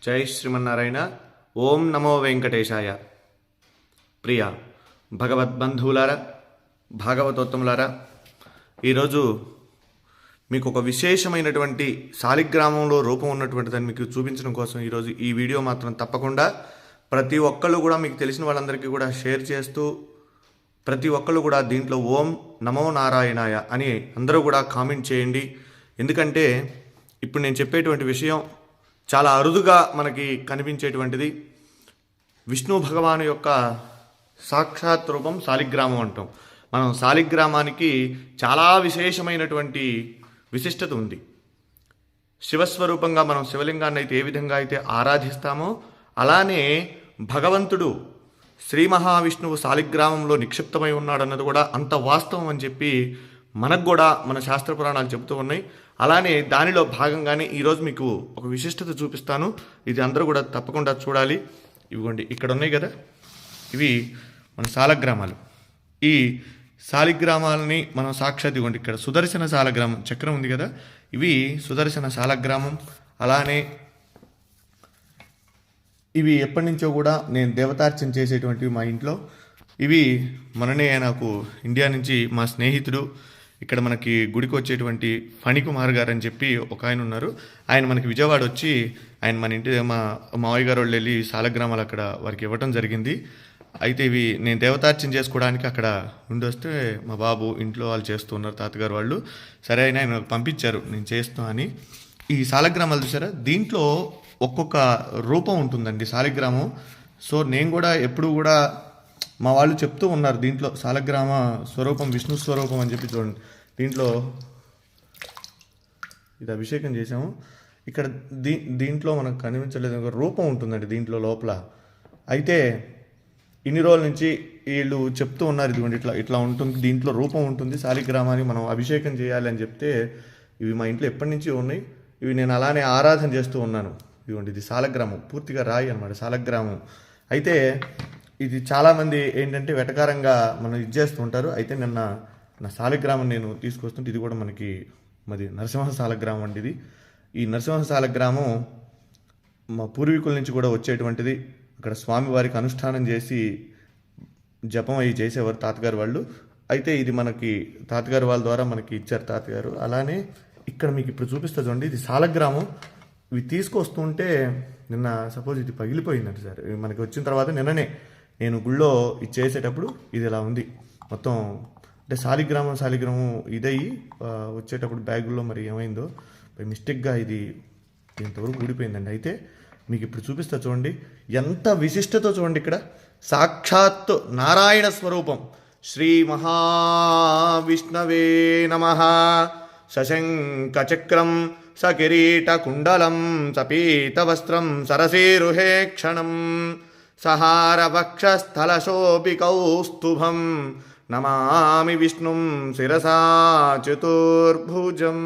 జై శ్రీమన్నారాయణ. ఓం నమో వెంకటేశాయ. ప్రియ భగవద్బంధువులారా, భాగవతోత్తములారా, ఈరోజు మీకు ఒక విశేషమైనటువంటి శాలిగ్రామంలో రూపం ఉన్నటువంటి దాన్ని మీకు చూపించడం కోసం ఈరోజు ఈ వీడియో మాత్రం తప్పకుండా ప్రతి ఒక్కళ్ళు కూడా మీకు తెలిసిన వాళ్ళందరికీ కూడా షేర్ చేస్తూ, ప్రతి ఒక్కళ్ళు కూడా దీంట్లో ఓం నమో నారాయణాయ అని అందరూ కూడా కామెంట్ చేయండి. ఎందుకంటే ఇప్పుడు నేను చెప్పేటువంటి విషయం చాలా అరుదుగా మనకి కనిపించేటువంటిది. విష్ణు భగవాను యొక్క సాక్షాత్ రూపం శాలిగ్రామం అంటాం. మనం శాలిగ్రామానికి చాలా విశేషమైనటువంటి విశిష్టత ఉంది. శివస్వరూపంగా మనం శివలింగాన్ని అయితే ఏ విధంగా అయితే ఆరాధిస్తామో అలానే భగవంతుడు శ్రీ మహావిష్ణువు శాలిగ్రామంలో నిక్షిప్తమై ఉన్నాడన్నది కూడా అంత వాస్తవం అని చెప్పి మనకు కూడా మన శాస్త్ర పురాణాలు చెబుతూ ఉన్నాయి. అలానే దానిలో భాగంగానే ఈరోజు మీకు ఒక విశిష్టత చూపిస్తాను. ఇది అందరూ కూడా తప్పకుండా చూడాలి. ఇవిగోండి ఇక్కడ ఉన్నాయి కదా, ఇవి మన శాలగ్రామాలు. ఈ శాలిగ్రామాలని మనం సాక్షాత్ ఇవ్వండి, ఇక్కడ సుదర్శన శాలగ్రామం చక్రం ఉంది కదా, ఇవి సుదర్శన శాలగ్రామం. అలానే ఇవి ఎప్పటి నుంచో కూడా నేను దేవతార్చన చేసేటువంటివి మా ఇంట్లో. ఇవి మొన్ననే నాకు ఇండియా నుంచి మా స్నేహితుడు, ఇక్కడ మనకి గుడికి వచ్చేటువంటి ఫణికుమార్ గారు అని చెప్పి ఒక ఆయన ఉన్నారు. ఆయన మనకి విజయవాడ వచ్చి ఆయన మన ఇంటి మా మావయ్య గారు వాళ్ళు వెళ్ళి శాలగ్రామాలు అక్కడ వారికి ఇవ్వటం జరిగింది. అయితే ఇవి నేను దేవతార్చన చేసుకోవడానికి అక్కడ ఉండి వస్తే మా బాబు ఇంట్లో వాళ్ళు చేస్తూ ఉన్నారు, తాతగారు వాళ్ళు. సరే అయినా ఆయన పంపించారు నేను చేస్తాను అని. ఈ శాలగ్రామాలు చూసారా, దీంట్లో ఒక్కొక్క రూపం ఉంటుందండి శాలిగ్రామం. సో నేను కూడా ఎప్పుడు కూడా మా వాళ్ళు చెప్తూ ఉన్నారు దీంట్లో శాలగ్రామ స్వరూపం విష్ణు స్వరూపం అని చెప్పి. చూడండి దీంట్లో ఇది అభిషేకం చేసాము. ఇక్కడ దీంట్లో మనకు కనిపించలేదు, ఒక రూపం ఉంటుందండి దీంట్లో లోపల. అయితే ఇన్ని రోజుల నుంచి వీళ్ళు చెప్తూ ఉన్నారు ఇదిగోండి ఇట్లా ఇట్లా ఉంటుంది, దీంట్లో రూపం ఉంటుంది, శాలిగ్రామాన్ని మనం అభిషేకం చేయాలి అని చెప్తే ఇవి మా ఇంట్లో ఎప్పటి నుంచి ఉన్నాయి. ఇవి నేను అలానే ఆరాధన చేస్తూ ఉన్నాను. ఇదిగోండి ఇది శాలగ్రామం, పూర్తిగా రాయి అనమాట శాలగ్రామం. అయితే ఇది చాలామంది ఏంటంటే వెటకారంగా మనం ఇది చేస్తూ ఉంటారు. అయితే నిన్న నా శాలిగ్రామం నేను తీసుకొస్తుంటే ఇది కూడా మనకి మాది నరసింహ శాలగ్రామం అండి. ఇది ఈ నరసింహ శాలగ్రామం మా పూర్వీకుల నుంచి కూడా వచ్చేటువంటిది. అక్కడ స్వామివారికి అనుష్ఠానం చేసి జపం అవి చేసేవారు తాతగారు వాళ్ళు. అయితే ఇది మనకి తాతగారు వాళ్ళ ద్వారా మనకి ఇచ్చారు తాతగారు. అలానే ఇక్కడ మీకు ఇప్పుడు చూపిస్తా చూడండి, ఇది శాలగ్రామం. ఇవి తీసుకొస్తుంటే నిన్న సపోజ్ ఇది పగిలిపోయిందంట సార్. మనకి వచ్చిన తర్వాత నిన్ననే నేను గుళ్ళో ఇది చేసేటప్పుడు ఇది ఇలా ఉంది మొత్తం. అంటే శాలిగ్రామం ఇదయ్యి వచ్చేటప్పుడు బ్యాగుల్లో మరి ఏమైందో బై మిస్టేక్గా ఇది ఇంతవరకు ఊడిపోయిందండి. అయితే మీకు ఇప్పుడు చూపిస్తా చూడండి ఎంత విశిష్టతో చూడండి. ఇక్కడ సాక్షాత్ నారాయణ స్వరూపం. శ్రీ మహావిష్ణవే నమః. శశంక చక్రం సకిరీట కుండలం సపీతవస్త్రం సరసేరుహే క్షణం సహారవక్షస్థలశోభికౌస్తుభం నమామి విష్ణుం శిరసా చతుర్భుజం.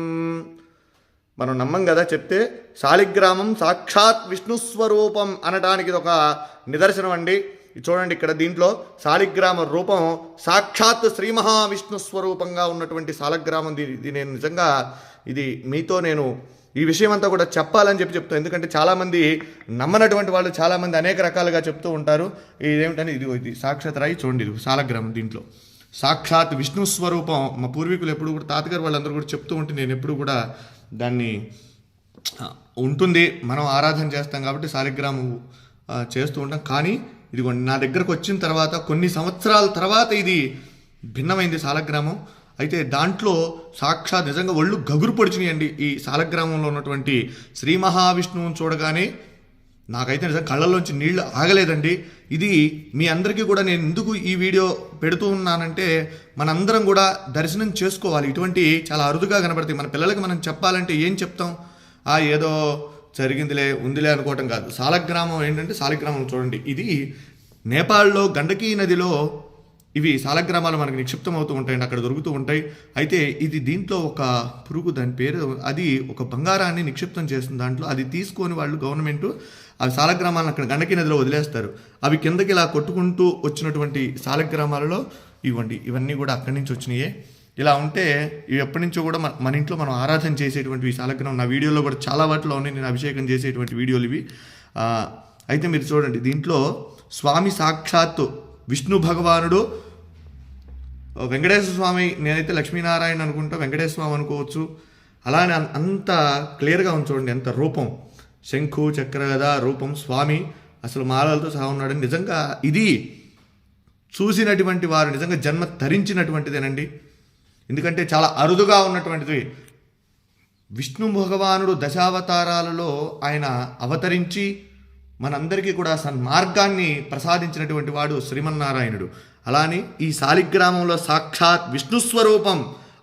మనం నమ్మం కదా చెప్తే. శాలిగ్రామం సాక్షాత్ విష్ణుస్వరూపం అనడానికి ఇది ఒక నిదర్శనం అండి. చూడండి ఇక్కడ దీంట్లో శాలిగ్రామ రూపం సాక్షాత్ శ్రీ మహావిష్ణు స్వరూపంగా ఉన్నటువంటి శాలగ్రామం. ఇది నేను నిజంగా ఇది మీతో నేను ఈ విషయం అంతా కూడా చెప్పాలని చెప్తాను. ఎందుకంటే చాలామంది నమ్మనటువంటి వాళ్ళు చాలామంది అనేక రకాలుగా చెప్తూ ఉంటారు. ఇదేమిటని ఇది సాక్షాత్ రాయి చూడండి, ఇది శాలగ్రామం. దీంట్లో సాక్షాత్ విష్ణు స్వరూపం. మా పూర్వీకులు ఎప్పుడు కూడా తాతగారు వాళ్ళందరూ కూడా చెప్తూ ఉంటే నేను ఎప్పుడు కూడా దాన్ని ఉంటుంది, మనం ఆరాధన చేస్తాం కాబట్టి శాలిగ్రామం చేస్తూ ఉంటాం. కానీ ఇదిగోండి నా దగ్గరకు వచ్చిన తర్వాత కొన్ని సంవత్సరాల తర్వాత ఇది భిన్నమైంది శాలగ్రామం. అయితే దాంట్లో సాక్షాత్ నిజంగా ఒళ్ళు గగురు పొడిచినాయండి. ఈ శాలగ్రామంలో ఉన్నటువంటి శ్రీ మహావిష్ణువుని చూడగానే నాకైతే నిజంగా కళ్ళల్లోంచి నీళ్లు ఆగలేదండి. ఇది మీ అందరికీ కూడా నేను ఎందుకు ఈ వీడియో పెడుతూ ఉన్నానంటే మనందరం కూడా దర్శనం చేసుకోవాలి. ఇటువంటి చాలా అరుదుగా కనబడతాయి. మన పిల్లలకి మనం చెప్పాలంటే ఏం చెప్తాం, ఏదో జరిగిందిలే ఉందిలే అనుకోవటం కాదు. శాలగ్రామం ఏంటంటే శాలిగ్రామం చూడండి, ఇది నేపాల్లో గండకీ నదిలో ఇవి శాలగ్రామాలు మనకి నిక్షిప్తం అవుతూ ఉంటాయండి, అక్కడ దొరుకుతూ ఉంటాయి. అయితే ఇది దీంట్లో ఒక పురుగు, దాని పేరు, అది ఒక బంగారాన్ని నిక్షిప్తం చేస్తుంది దాంట్లో. అది తీసుకొని వాళ్ళు గవర్నమెంట్ ఆ శాలగ్రామాలను అక్కడ గండకీ నదిలో వదిలేస్తారు. అవి కిందకి ఇలా కొట్టుకుంటూ వచ్చినటువంటి శాలగ్రామాలలో ఇవన్నీ కూడా అక్కడి నుంచి వచ్చినాయే. ఇలా ఉంటే ఇవి ఎప్పటి నుంచో కూడా మన ఇంట్లో మనం ఆరాధన చేసేటువంటి శాలగ్రామం. నా వీడియోలో కూడా చాలా వాటిలో ఉన్నాయి నేను అభిషేకం చేసేటువంటి వీడియోలు ఇవి. అయితే మీరు చూడండి, దీంట్లో స్వామి సాక్షాత్తు విష్ణు భగవానుడు, వెంకటేశ్వర స్వామి, నేనైతే లక్ష్మీనారాయణ అనుకుంటా, వెంకటేశ్వర స్వామి అనుకోవచ్చు. అలానే అంత క్లియర్గా ఉంది చూడండి, ఎంత రూపం, శంఖు చక్రగద రూపం, స్వామి అసలు మాలలతో సహా ఉన్నాడు. నిజంగా ఇది చూసినటువంటి వారు నిజంగా జన్మ తరించినటువంటిదేనండి. ఎందుకంటే చాలా అరుదుగా ఉన్నటువంటిది. విష్ణు భగవానుడు దశావతారాలలో ఆయన అవతరించి మనందరికీ కూడా సన్మార్గాన్ని ప్రసాదించినటువంటి వాడు శ్రీమన్నారాయణుడు. అలానే ఈ శాలిగ్రామంలో సాక్షాత్ విష్ణు స్వరూపం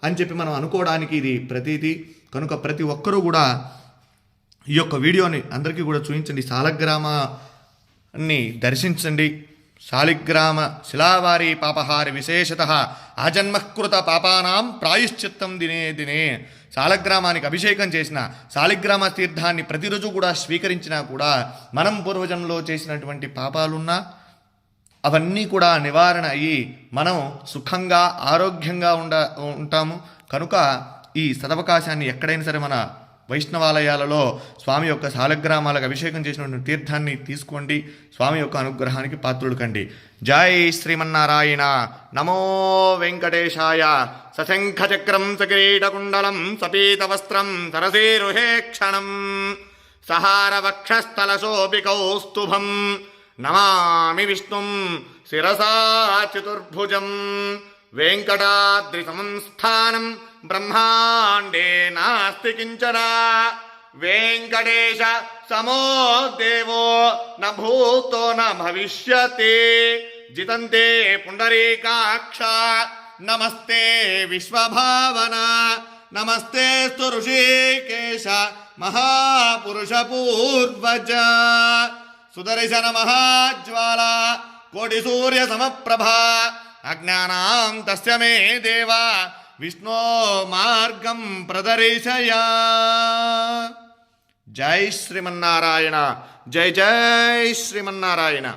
అని చెప్పి మనం అనుకోవడానికి ఇది ప్రతీతి. కనుక ప్రతి ఒక్కరూ కూడా ఈ యొక్క వీడియోని అందరికీ కూడా చూపించండి, శాలగ్రామాన్ని దర్శించండి. శాలిగ్రామ శిలావారి పాపహారి విశేషత ఆజన్మకృత పాపానాం ప్రాయశ్చిత్తం దినే దినే. శాలగ్రామానికి అభిషేకం చేసిన, శాలిగ్రామ తీర్థాన్ని ప్రతిరోజు కూడా స్వీకరించినా కూడా మనం పూర్వజన్మలో చేసినటువంటి పాపాలున్నా అవన్నీ కూడా నివారణ అయ్యి మనం సుఖంగా ఆరోగ్యంగా ఉంటాము. కనుక ఈ సదవకాశాన్ని ఎక్కడైనా సరే మన వైష్ణవాలయాలలో స్వామి యొక్క శాలగ్రామాలకు అభిషేకం చేసినటువంటి తీర్థాన్ని తీసుకోండి. స్వామి యొక్క అనుగ్రహానికి పాత్రుడు కండి. జై శ్రీమన్నారాయణ. నమో వెంకటేశాయ. సశంఖచక్రం సకిరీటకుండలం సపీతవస్త్రం సరసీరుహేక్షణం సహారవక్షస్థలశోభికౌస్తుభం నమామి విష్ణుం శిరసా చతుర్భుజం. వెంకటాద్రి సంస్థానం బ్రహ్మాండే నాస్తి కించన. వెంకటేశ సమో దేవో న భూతో న భవిష్యతి. జితంతే పుండరీకాక్ష నమస్తే విశ్వభావన. నమస్తే స్తు ఋషికేశ మహాపురుష పూర్వజ. సుదర్శన మహాజ్వాల కోటి సూర్య సమప్రభా. అజ్ఞానాం తస్య మే దేవా విష్ణో మార్గం ప్రదర్శయ. జై శ్రీమన్నారాయణ. జై జై శ్రీమన్నారాయణ.